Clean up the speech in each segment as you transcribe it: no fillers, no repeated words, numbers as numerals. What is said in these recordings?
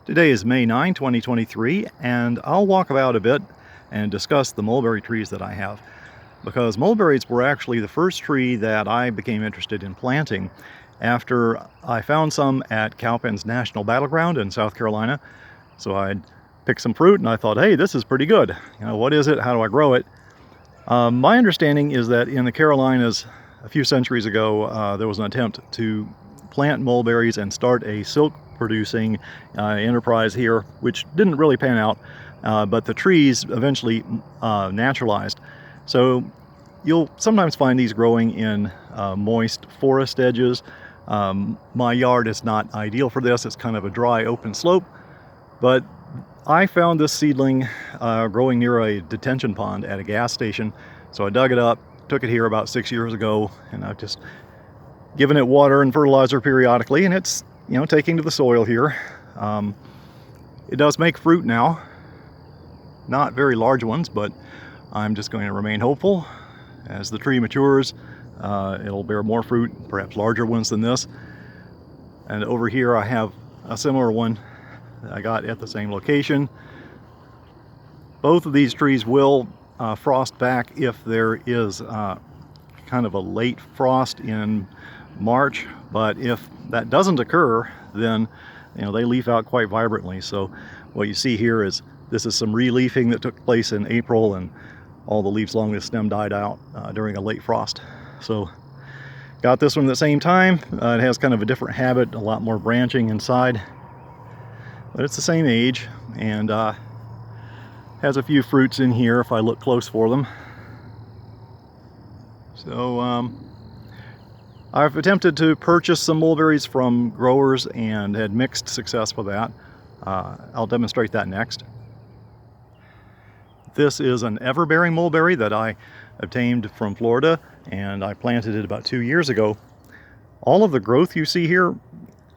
Today is May 9, 2023, and I'll walk about a bit and discuss the mulberry trees that I have. Because mulberries were actually the first tree that I became interested in planting after I found some at Cowpens National Battleground in South Carolina. So I'd picked some fruit and I thought, hey, this is pretty good. What is it? How do I grow it? My understanding is that in the Carolinas a few centuries ago, there was an attempt to plant mulberries and start a silk producing enterprise here, which didn't really pan out, but the trees eventually naturalized. So you'll sometimes find these growing in moist forest edges. My yard is not ideal for this. It's kind of a dry open slope, but I found this seedling growing near a detention pond at a gas station. So I dug it up, took it here about 6 years ago, and I've just given it water and fertilizer periodically, and it's taking to the soil here. It does make fruit now, not very large ones, but I'm just going to remain hopeful. As the tree matures, it'll bear more fruit, perhaps larger ones than this. And over here I have a similar one that I got at the same location. Both of these trees will frost back if there is kind of a late frost in March, but if that doesn't occur, then they leaf out quite vibrantly. So what you see here is this is some re-leafing that took place in April, and all the leaves along this stem died out during a late frost. So got this one at the same time. It has kind of a different habit, a lot more branching inside, but it's the same age, and has a few fruits in here if I look close for them. So I've attempted to purchase some mulberries from growers and had mixed success with that. I'll demonstrate that next. This is an ever-bearing mulberry that I obtained from Florida, and I planted it about 2 years ago. All of the growth you see here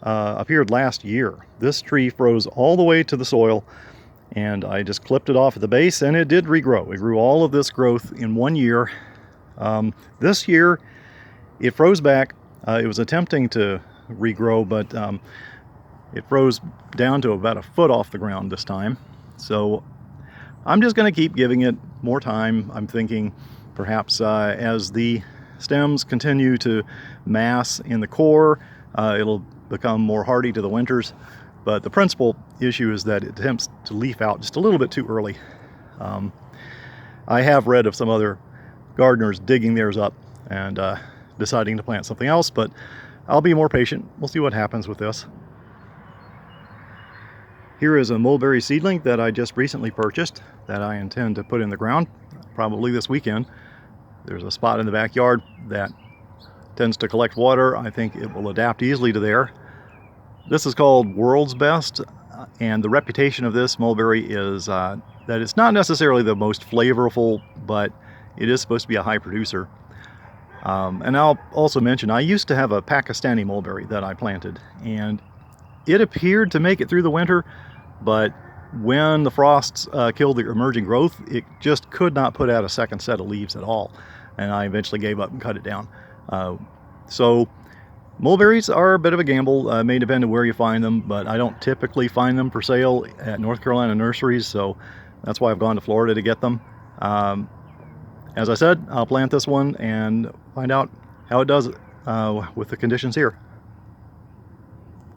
appeared last year. This tree froze all the way to the soil, and I just clipped it off at the base, and it did regrow. It grew all of this growth in 1 year. This year it froze back. It was attempting to regrow, but it froze down to about a foot off the ground this time. So I'm just going to keep giving it more time. I'm thinking perhaps as the stems continue to mass in the core, it'll become more hardy to the winters. But the principal issue is that it attempts to leaf out just a little bit too early. I have read of some other gardeners digging theirs up and deciding to plant something else, but I'll be more patient. We'll see what happens with this. Here is a mulberry seedling that I just recently purchased that I intend to put in the ground probably this weekend. There's a spot in the backyard that tends to collect water. I think it will adapt easily to there. This is called World's Best, and the reputation of this mulberry is that it's not necessarily the most flavorful, but it is supposed to be a high producer. And I'll also mention, I used to have a Pakistani mulberry that I planted, and it appeared to make it through the winter, but when the frosts killed the emerging growth, it just could not put out a second set of leaves at all, and I eventually gave up and cut it down. So mulberries are a bit of a gamble. It may depend on where you find them, but I don't typically find them for sale at North Carolina nurseries, so that's why I've gone to Florida to get them. As I said, I'll plant this one and find out how it does with the conditions here.